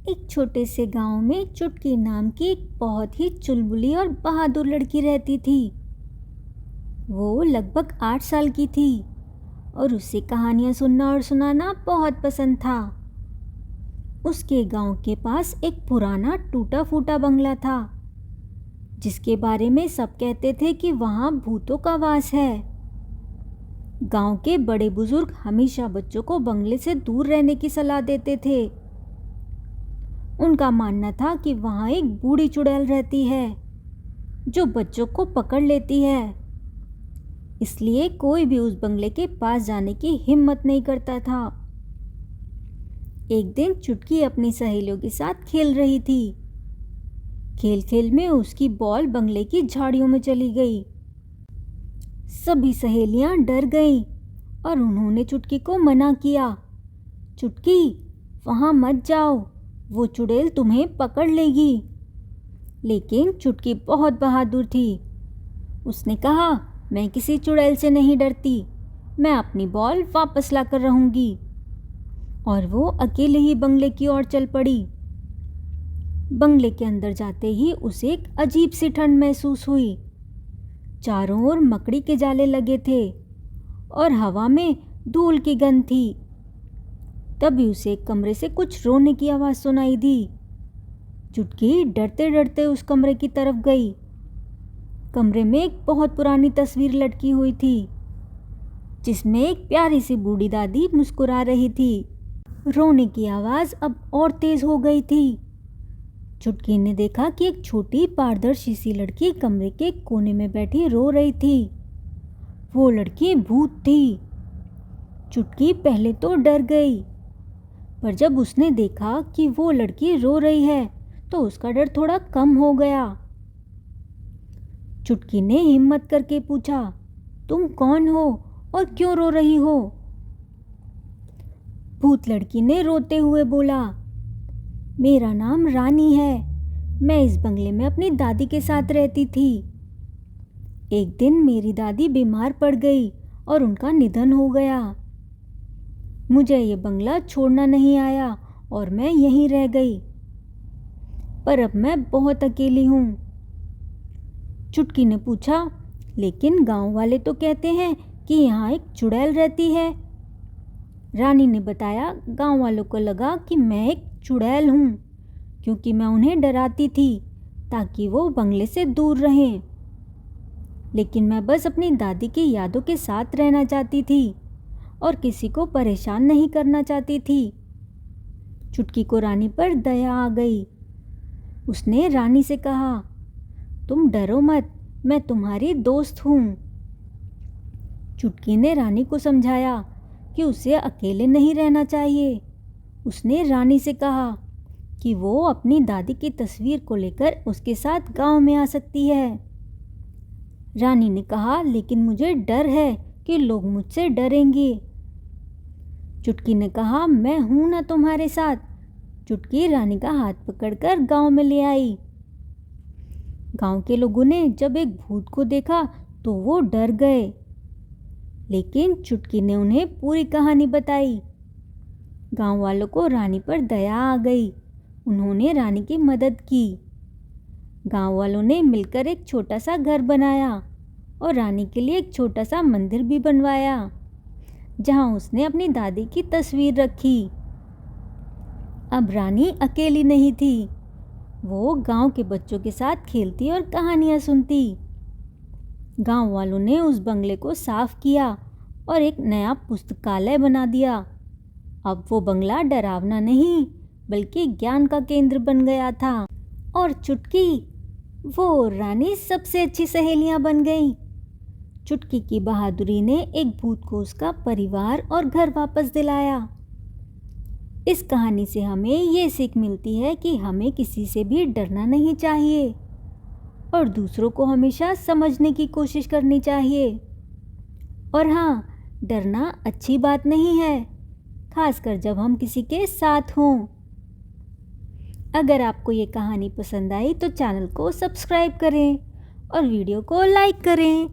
एक छोटे से गांव में चुटकी नाम की एक बहुत ही चुलबुली और बहादुर लड़की रहती थी। वो लगभग 8 साल की थी और उसे कहानियां सुनना और सुनाना बहुत पसंद था। उसके गांव के पास एक पुराना टूटा फूटा बंगला था, जिसके बारे में सब कहते थे कि वहां भूतों का वास है। गांव के बड़े बुजुर्ग हमेशा बच्चों को बंगले से दूर रहने की सलाह देते थे। उनका मानना था कि वहां एक बूढ़ी चुड़ैल रहती है जो बच्चों को पकड़ लेती है, इसलिए कोई भी उस बंगले के पास जाने की हिम्मत नहीं करता था। एक दिन चुटकी अपनी सहेलियों के साथ खेल रही थी। खेल खेल में उसकी बॉल बंगले की झाड़ियों में चली गई। सभी सहेलियां डर गईं और उन्होंने चुटकी को मना किया, चुटकी वहां मत जाओ, वो चुड़ैल तुम्हें पकड़ लेगी। लेकिन चुटकी बहुत बहादुर थी। उसने कहा, मैं किसी चुड़ैल से नहीं डरती, मैं अपनी बॉल वापस लाकर रहूंगी। और वो अकेले ही बंगले की ओर चल पड़ी। बंगले के अंदर जाते ही उसे एक अजीब सी ठंड महसूस हुई। चारों ओर मकड़ी के जाले लगे थे और हवा में धूल की गंध थी। तभी उसे एक कमरे से कुछ रोने की आवाज़ सुनाई दी। चुटकी डरते डरते उस कमरे की तरफ गई। कमरे में एक बहुत पुरानी तस्वीर लटकी हुई थी, जिसमें एक प्यारी सी बूढ़ी दादी मुस्कुरा रही थी। रोने की आवाज़ अब और तेज हो गई थी। चुटकी ने देखा कि एक छोटी पारदर्शी सी लड़की कमरे के कोने में बैठी रो रही थी। वो लड़की भूत थी। चुटकी पहले तो डर गई, पर जब उसने देखा कि वो लड़की रो रही है तो उसका डर थोड़ा कम हो गया। चुटकी ने हिम्मत करके पूछा, तुम कौन हो और क्यों रो रही हो? भूत लड़की ने रोते हुए बोला, मेरा नाम रानी है, मैं इस बंगले में अपनी दादी के साथ रहती थी। एक दिन मेरी दादी बीमार पड़ गई और उनका निधन हो गया। मुझे ये बंगला छोड़ना नहीं आया और मैं यहीं रह गई, पर अब मैं बहुत अकेली हूँ। चुटकी ने पूछा, लेकिन गांव वाले तो कहते हैं कि यहाँ एक चुड़ैल रहती है। रानी ने बताया, गांव वालों को लगा कि मैं एक चुड़ैल हूँ, क्योंकि मैं उन्हें डराती थी ताकि वो बंगले से दूर रहें। लेकिन मैं बस अपनी दादी की यादों के साथ रहना चाहती थी और किसी को परेशान नहीं करना चाहती थी। चुटकी को रानी पर दया आ गई। उसने रानी से कहा, तुम डरो मत, मैं तुम्हारी दोस्त हूँ। चुटकी ने रानी को समझाया कि उसे अकेले नहीं रहना चाहिए। उसने रानी से कहा कि वो अपनी दादी की तस्वीर को लेकर उसके साथ गांव में आ सकती है। रानी ने कहा, लेकिन मुझे डर है कि लोग मुझसे डरेंगे। चुटकी ने कहा, मैं हूं ना तुम्हारे साथ। चुटकी रानी का हाथ पकड़कर गांव में ले आई। गांव के लोगों ने जब एक भूत को देखा तो वो डर गए, लेकिन चुटकी ने उन्हें पूरी कहानी बताई। गांव वालों को रानी पर दया आ गई। उन्होंने रानी की मदद की। गांव वालों ने मिलकर एक छोटा सा घर बनाया और रानी के लिए एक छोटा सा मंदिर भी बनवाया, जहां उसने अपनी दादी की तस्वीर रखी। अब रानी अकेली नहीं थी। वो गांव के बच्चों के साथ खेलती और कहानियां सुनती। गांव वालों ने उस बंगले को साफ किया और एक नया पुस्तकालय बना दिया। अब वो बंगला डरावना नहीं, बल्कि ज्ञान का केंद्र बन गया था। और चुटकी, वो रानी सबसे अच्छी सहेलियां बन गई। चुटकी की बहादुरी ने एक भूत को उसका परिवार और घर वापस दिलाया। इस कहानी से हमें ये सीख मिलती है कि हमें किसी से भी डरना नहीं चाहिए और दूसरों को हमेशा समझने की कोशिश करनी चाहिए। और हाँ, डरना अच्छी बात नहीं है, खासकर जब हम किसी के साथ हों। अगर आपको ये कहानी पसंद आई तो चैनल को सब्सक्राइब करें और वीडियो को लाइक करें।